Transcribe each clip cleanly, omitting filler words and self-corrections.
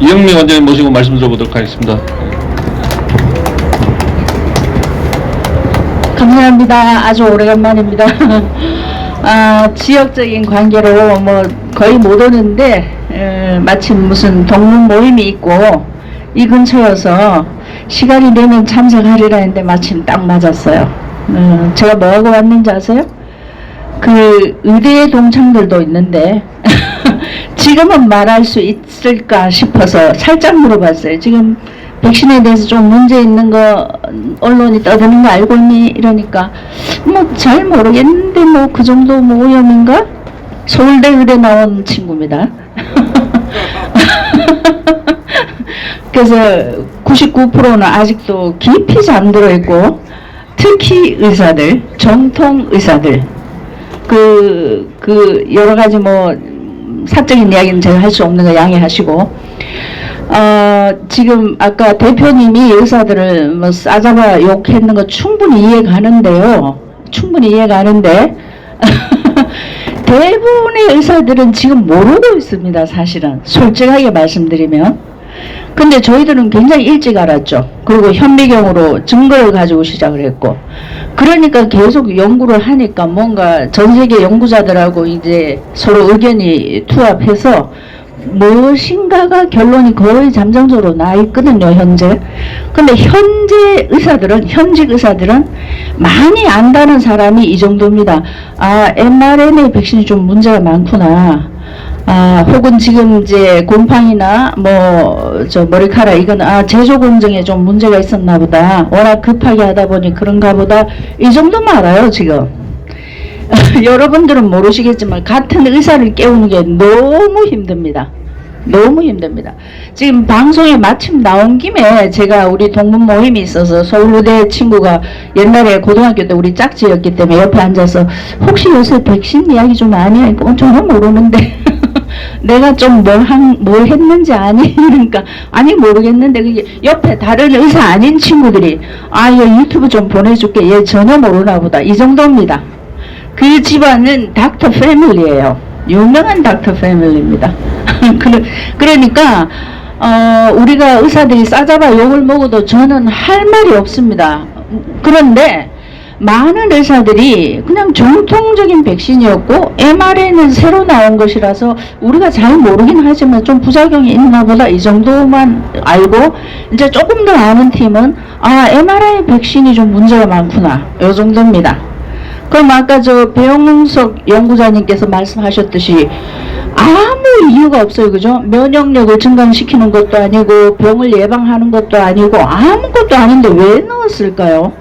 이영미 원장님 모시고 말씀 들어보도록 하겠습니다. 감사합니다. 아주 오래간만입니다. 지역적인 관계로 뭐 거의 못 오는데 마침 무슨 동문 모임이 있고 이 근처여서 시간이 되면 참석하리라 했는데 마침 딱 맞았어요. 제가 뭐하고 왔는지 아세요? 그 의대 동창들도 있는데 지금은 말할 수 있을까 싶어서 살짝 물어봤어요. 지금 백신에 대해서 좀 문제 있는 거 언론이 떠드는 거 알고 있니? 이러니까 뭐 잘 모르겠는데 뭐 그 정도 뭐 오염인가? 서울대 의대 나온 친구입니다. 그래서 99%는 아직도 깊이 잠들어 있고 특히 의사들, 정통 의사들 그 여러 가지 뭐 사적인 이야기는 제가 할 수 없는 거 양해하시고 지금 아까 대표님이 의사들을 뭐 싸잡아 욕했는 거 충분히 이해가는데요. 충분히 이해가는데 대부분의 의사들은 지금 모르고 있습니다. 사실은 솔직하게 말씀드리면. 근데 저희들은 굉장히 일찍 알았죠. 그리고 현미경으로 증거를 가지고 시작을 했고, 그러니까 계속 연구를 하니까 뭔가 전 세계 연구자들하고 이제 서로 의견이 투합해서 무엇인가가 결론이 거의 잠정적으로 나 있거든요, 현재. 근데 현재 의사들은, 현직 의사들은 많이 안다는 사람이 이 정도입니다. mRNA 백신이 좀 문제가 많구나. 혹은 지금 이제 곰팡이나 머리카락 이건 제조 공정에 좀 문제가 있었나 보다. 워낙 급하게 하다 보니 그런가 보다. 이 정도만 알아요, 지금. 여러분들은 모르시겠지만 같은 의사를 깨우는 게 너무 힘듭니다. 너무 힘듭니다. 지금 방송에 마침 나온 김에 제가 우리 동문 모임이 있어서 서울대 친구가 옛날에 고등학교 때 우리 짝지였기 때문에 옆에 앉아서 혹시 요새 백신 이야기 좀 아니? 하니까 전혀 모르는데 내가 좀 뭘 했는지 아니? 그러니까 아니 모르겠는데 그게 옆에 다른 의사 아닌 친구들이 얘 유튜브 좀 보내줄게. 얘 전혀 모르나 보다. 이 정도입니다. 그 집안은 닥터 패밀리예요. 유명한 닥터 패밀리입니다. 그러니까 우리가 의사들이 싸잡아 욕을 먹어도 저는 할 말이 없습니다. 그런데 많은 의사들이 그냥 정통적인 백신이었고 mRNA는 새로 나온 것이라서 우리가 잘 모르긴 하지만 좀 부작용이 있나 보다 이 정도만 알고, 이제 조금 더 아는 팀은 mRNA 백신이 좀 문제가 많구나 이 정도입니다. 그럼 아까 저 배영석 연구자님께서 말씀하셨듯이 아무 이유가 없어요. 그죠? 면역력을 증강시키는 것도 아니고 병을 예방하는 것도 아니고 아무것도 아닌데 왜 넣었을까요?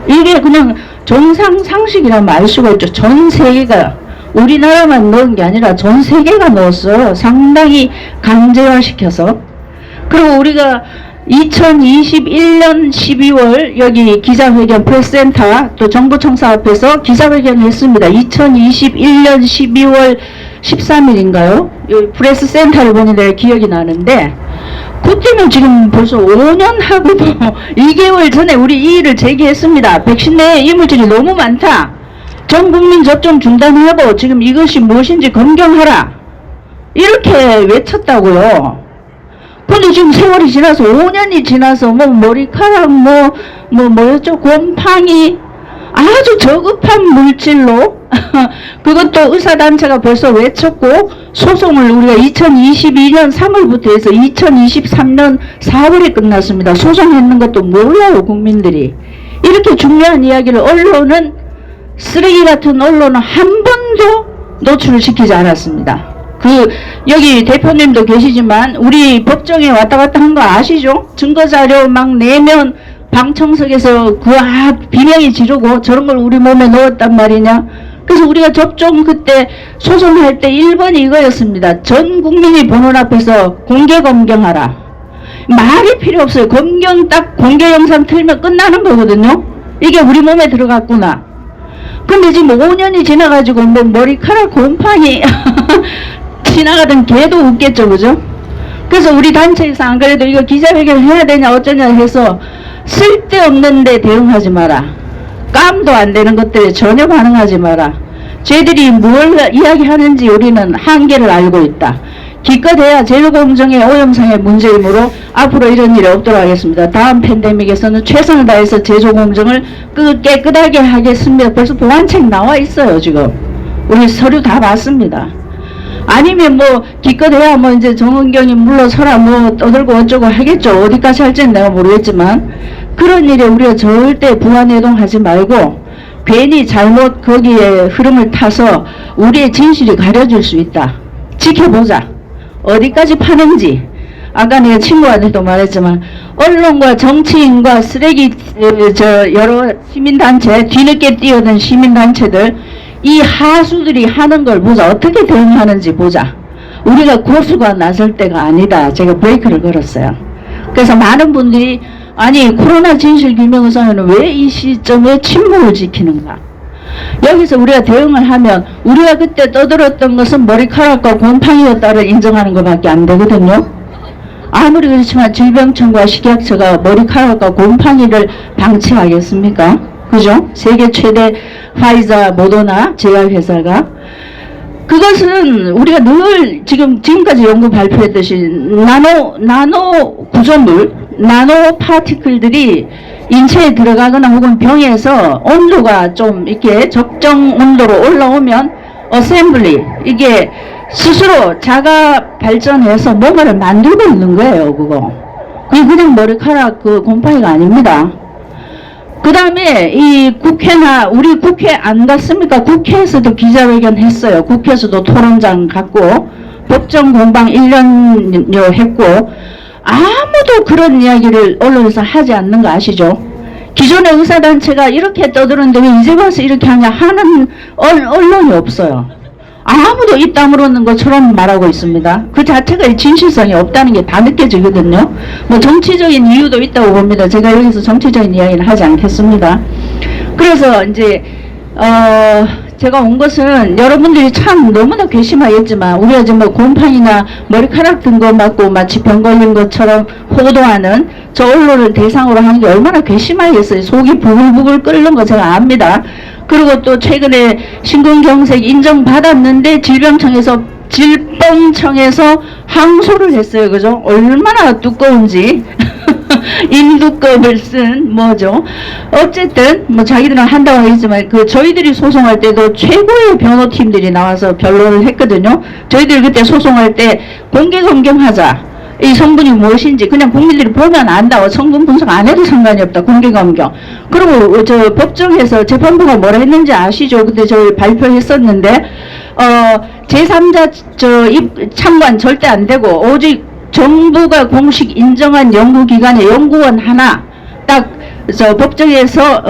이게 그냥 정상 상식이라면 알 수가 있죠. 전 세계가, 우리나라만 넣은 게 아니라 전 세계가 넣었어요. 상당히 강제화시켜서. 그리고 우리가 2021년 12월 여기 기자회견 프레스센터 또 정부청사 앞에서 기자회견을 했습니다. 2021년 12월 13일인가요? 프레스센터를 보니 내가 기억이 나는데, 그때는 지금 벌써 5년 하고도 2개월 전에 우리 이 일을 제기했습니다. 백신 내에 이물질이 너무 많다. 전 국민 접종 중단하고 지금 이것이 무엇인지 검경하라. 이렇게 외쳤다고요. 근데 지금 세월이 지나서 5년이 지나서 머리카락 뭐였죠? 곰팡이 아주 저급한 물질로 그것도 의사단체가 벌써 외쳤고 소송을 우리가 2022년 3월부터 해서 2023년 4월에 끝났습니다. 소송했는 것도 몰라요, 국민들이. 이렇게 중요한 이야기를 언론은, 쓰레기 같은 언론은 한 번도 노출을 시키지 않았습니다. 여기 대표님도 계시지만 우리 법정에 왔다 갔다 한 거 아시죠? 증거자료 막 내면 방청석에서 비명이 지르고 저런 걸 우리 몸에 넣었단 말이냐. 그래서 우리가 접종 그때 소송할 때 1번이 이거였습니다. 전 국민이 보는 앞에서 공개 검경하라. 말이 필요 없어요. 검경 딱 공개 영상 틀면 끝나는 거거든요. 이게 우리 몸에 들어갔구나. 근데 지금 5년이 지나가지고 머리카락 곰팡이 지나가던 개도 웃겠죠, 그죠? 그래서 우리 단체에서 안 그래도 이거 기자회견을 해야 되냐 어쩌냐 해서 쓸데없는데 대응하지 마라. 깜도 안 되는 것들에 전혀 반응하지 마라. 쟤들이 뭘 이야기하는지 우리는 한계를 알고 있다. 기껏해야 제일공정의 오염성의 문제이므로 앞으로 이런 일이 없도록 하겠습니다. 다음 팬데믹에서는 최선을 다해서 제조공정을 깨끗하게 하겠습니다. 벌써 보완책 나와 있어요. 지금 우리 서류 다 봤습니다. 아니면 뭐 기껏해야 뭐 이제 정은경이 물러서라 뭐 떠들고 어쩌고 하겠죠. 어디까지 할지는 내가 모르겠지만 그런 일에 우리가 절대 부안해동하지 말고 괜히 잘못 거기에 흐름을 타서 우리의 진실이 가려질 수 있다. 지켜보자. 어디까지 파는지. 아까 내가 친구한테도 말했지만 언론과 정치인과 쓰레기 여러 시민단체 뒤늦게 뛰어든 시민단체들 이 하수들이 하는 걸 보자. 어떻게 대응하는지 보자. 우리가 고수가 나설 때가 아니다. 제가 브레이크를 걸었어요. 그래서 많은 분들이 아니 코로나 진실규명의사는 왜 이 시점에 침묵을 지키는가. 여기서 우리가 대응을 하면 우리가 그때 떠들었던 것은 머리카락과 곰팡이였다를 인정하는 것밖에 안 되거든요. 아무리 그렇지만 질병청과 식약처가 머리카락과 곰팡이를 방치하겠습니까? 그죠? 세계 최대 화이자 모더나 제약회사가 그것은 우리가 늘 지금까지 연구 발표했듯이 나노 구조물, 나노 파티클들이 인체에 들어가거나 혹은 병에서 온도가 좀 이렇게 적정 온도로 올라오면 어셈블리 이게 스스로 자가 발전해서 뭔가를 만들고 있는 거예요. 그게 그냥 머리카락 그 곰팡이가 아닙니다. 그 다음에 이 국회나 우리 국회 안 갔습니까? 국회에서도 기자회견 했어요. 국회에서도 토론장 갖고 법정 공방 1년여 했고 아무도 그런 이야기를 언론에서 하지 않는 거 아시죠? 기존의 의사단체가 이렇게 떠드는데 왜 이제 와서 이렇게 하냐 하는 언론이 없어요. 아무도 입 다물었는 것처럼 말하고 있습니다. 그 자체가 진실성이 없다는 게 다 느껴지거든요. 뭐 정치적인 이유도 있다고 봅니다. 제가 여기서 정치적인 이야기는 하지 않겠습니다. 그래서 이제 제가 온 것은 여러분들이 참 너무나 괘씸하겠지만 우리가 지금 뭐 곰팡이나 머리카락 든 거 맞고 마치 병 걸린 것처럼 호도하는 저 언론을 대상으로 하는 게 얼마나 괘씸하겠어요. 속이 부글부글 끓는 거 제가 압니다. 그리고 또 최근에 신근경색 인정받았는데 질병청에서 항소를 했어요. 그죠? 얼마나 두꺼운지. 인두껍을 쓴 뭐죠. 어쨌든 뭐 자기들은 한다고 하겠지만 그 저희들이 소송할 때도 최고의 변호팀들이 나와서 변론을 했거든요. 저희들이 그때 소송할 때 공개 검경하자. 이 성분이 무엇인지 그냥 국민들이 보면 안다. 성분 분석 안 해도 상관이 없다. 공개 검경. 그리고 저 법정에서 재판부가 뭐라 했는지 아시죠? 그때 저희 발표했었는데 제3자 참관 절대 안 되고 오직 정부가 공식 인정한 연구기관의 연구원 하나 딱 법정에서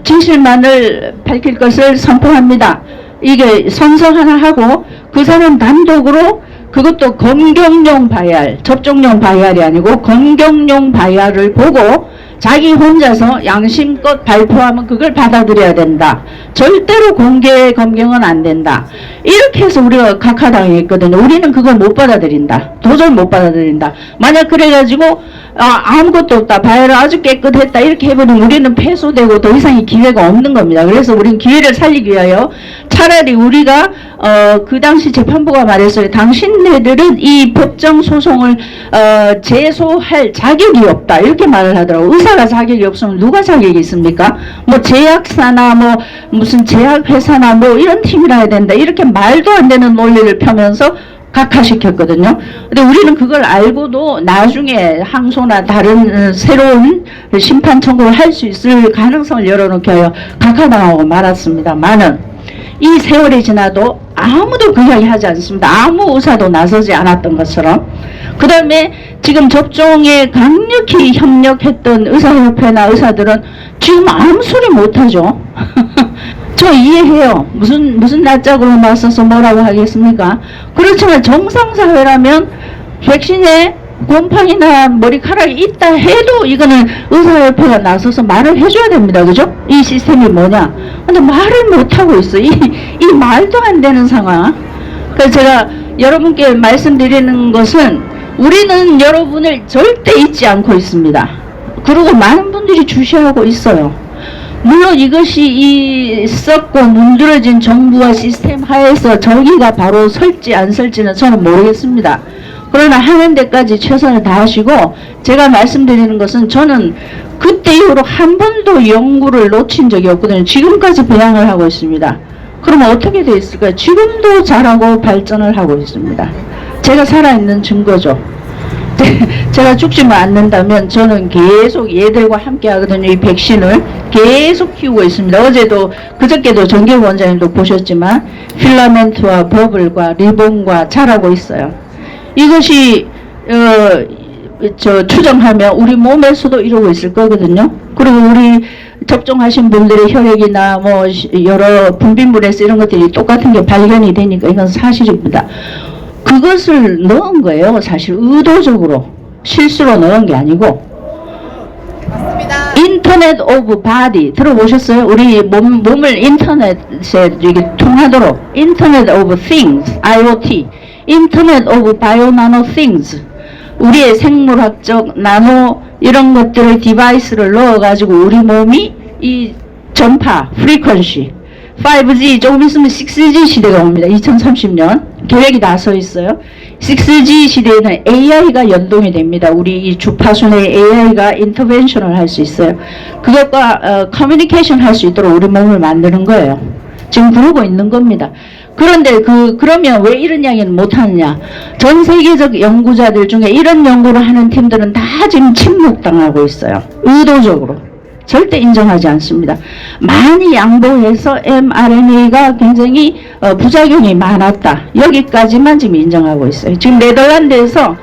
진실만을 밝힐 것을 선포합니다. 이게 선서 하나 하고 그 사람 단독으로 그것도 검경용 바이알, 접종용 바이알이 아니고 검경용 바이알을 보고 자기 혼자서 양심껏 발표하면 그걸 받아들여야 된다. 절대로 공개 검경은 안 된다. 이렇게 해서 우리가 각하당했거든요. 우리는 그걸 못 받아들인다. 도저히 못 받아들인다. 만약 그래가지고 아무것도 없다. 바이올은 아주 깨끗했다. 이렇게 해버리면 우리는 패소되고 더 이상의 기회가 없는 겁니다. 그래서 우리는 기회를 살리기 위하여 차라리 우리가 그 당시 재판부가 말했어요. 당신네들은 이 법정 소송을 제소할 자격이 없다. 이렇게 말을 하더라고요. 의사가 자격이 없으면 누가 자격이 있습니까? 뭐 제약사나 뭐 무슨 제약회사나 뭐 이런 팀이라 해야 된다. 이렇게 말도 안 되는 논리를 펴면서 각하시켰거든요. 근데 우리는 그걸 알고도 나중에 항소나 다른 새로운 심판 청구를 할 수 있을 가능성을 열어놓게 하여 각하당하고 말았습니다만은 이 세월이 지나도 아무도 그 이야기 하지 않습니다. 아무 의사도 나서지 않았던 것처럼. 그 다음에 지금 접종에 강력히 협력했던 의사협회나 의사들은 지금 아무 소리 못하죠. 저 이해해요. 무슨 낯짝으로 나서서 뭐라고 하겠습니까? 그렇지만 정상사회라면 백신에 곰팡이나 머리카락이 있다 해도 이거는 의사협회가 나서서 말을 해줘야 됩니다. 그죠? 이 시스템이 뭐냐? 근데 말을 못하고 있어. 이 말도 안 되는 상황. 그래서 제가 여러분께 말씀드리는 것은 우리는 여러분을 절대 잊지 않고 있습니다. 그리고 많은 분들이 주시하고 있어요. 물론 이것이 이 썩고 문드러진 정부와 시스템 하에서 저기가 바로 설지 안 설지는 저는 모르겠습니다. 그러나 하는 데까지 최선을 다하시고, 제가 말씀드리는 것은 저는 그때 이후로 한 번도 연구를 놓친 적이 없거든요. 지금까지 배양을 하고 있습니다. 그러면 어떻게 돼 있을까요? 지금도 잘하고 발전을 하고 있습니다. 제가 살아있는 증거죠. 제가 죽지만 않는다면 저는 계속 얘들과 함께 하거든요. 이 백신을 계속 키우고 있습니다. 어제도 그저께도 정경 원장님도 보셨지만 필라멘트와 버블과 리본과 자라고 있어요. 이것이 추정하면 우리 몸에서도 이러고 있을 거거든요. 그리고 우리 접종하신 분들의 혈액이나 뭐 여러 분비물에서 이런 것들이 똑같은 게 발견이 되니까 이건 사실입니다. 그것을 넣은 거예요. 사실 의도적으로 실수로 넣은 게 아니고. 맞습니다. 인터넷 오브 바디 들어보셨어요? 우리 몸을 인터넷에 이게 통하도록 인터넷 오브 띵스 IoT 인터넷 오브 바이오 나노 띵스 우리의 생물학적 나노 이런 것들을 디바이스를 넣어가지고 우리 몸이 이 전파 프리퀀시 5G 조금 있으면 6G 시대가 옵니다. 2030년 계획이 다 서 있어요. 6G 시대에는 AI가 연동이 됩니다. 우리 이 주파수 내 AI가 인터벤션을 할 수 있어요. 그것과 커뮤니케이션 할 수 있도록 우리 몸을 만드는 거예요. 지금 그러고 있는 겁니다. 그런데 그러면 왜 이런 이야기는 못하느냐? 전 세계적 연구자들 중에 이런 연구를 하는 팀들은 다 지금 침묵당하고 있어요. 의도적으로. 절대 인정하지 않습니다. 많이 양보해서 mRNA가 굉장히 부작용이 많았다. 여기까지만 지금 인정하고 있어요. 지금 네덜란드에서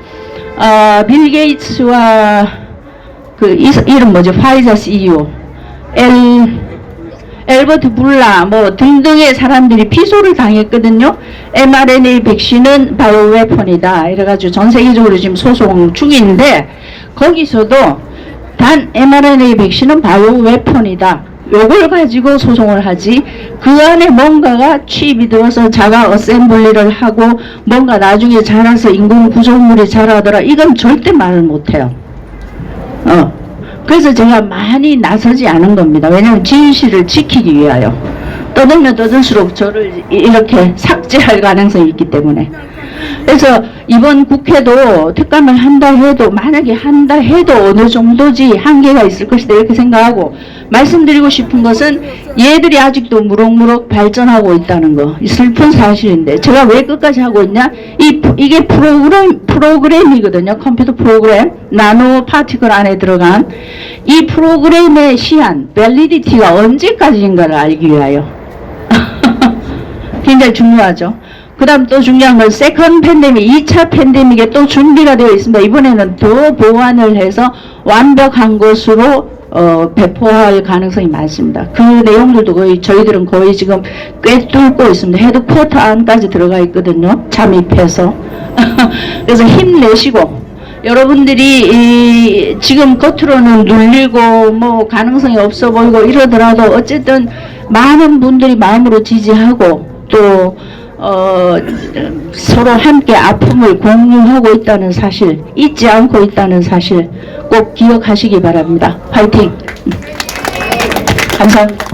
빌 게이츠와 그 이름 뭐죠? 파이자 CEO 엘버트 불라 뭐 등등의 사람들이 피소를 당했거든요. mRNA 백신은 바이오 웨폰이다. 이래가지고 전 세계적으로 지금 소송 중인데 거기서도 단 mRNA 백신은 바이오 웨폰이다. 요걸 가지고 소송을 하지 그 안에 뭔가가 취입이 되어서 자가 어셈블리를 하고 뭔가 나중에 자라서 인공 구조물이 자라더라. 이건 절대 말을 못해요. 그래서 제가 많이 나서지 않은 겁니다. 왜냐하면 진실을 지키기 위하여. 떠들면 떠들수록 저를 이렇게 삭제할 가능성이 있기 때문에. 그래서 이번 국회도 특감을 한다 해도 만약에 한다 해도 어느 정도지 한계가 있을 것이다 이렇게 생각하고 말씀드리고 싶은 것은 얘들이 아직도 무럭무럭 발전하고 있다는 거 슬픈 사실인데 제가 왜 끝까지 하고 있냐 이게 프로그램이거든요. 컴퓨터 프로그램 나노 파티클 안에 들어간 이 프로그램의 시한 밸리디티가 언제까지인가를 알기 위하여 굉장히 중요하죠. 그 다음 또 중요한 건 세컨 팬데믹, 2차 팬데믹에 또 준비가 되어 있습니다. 이번에는 더 보완을 해서 완벽한 것으로 배포할 가능성이 많습니다. 그 내용들도 거의 저희들은 거의 지금 꽤 뚫고 있습니다. 헤드쿼터 안까지 들어가 있거든요. 잠입해서. 그래서 힘내시고 여러분들이 지금 겉으로는 눌리고 뭐 가능성이 없어 보이고 이러더라도 어쨌든 많은 분들이 마음으로 지지하고 또 서로 함께 아픔을 공유하고 있다는 사실, 잊지 않고 있다는 사실 꼭 기억하시기 바랍니다. 화이팅! 감사합니다.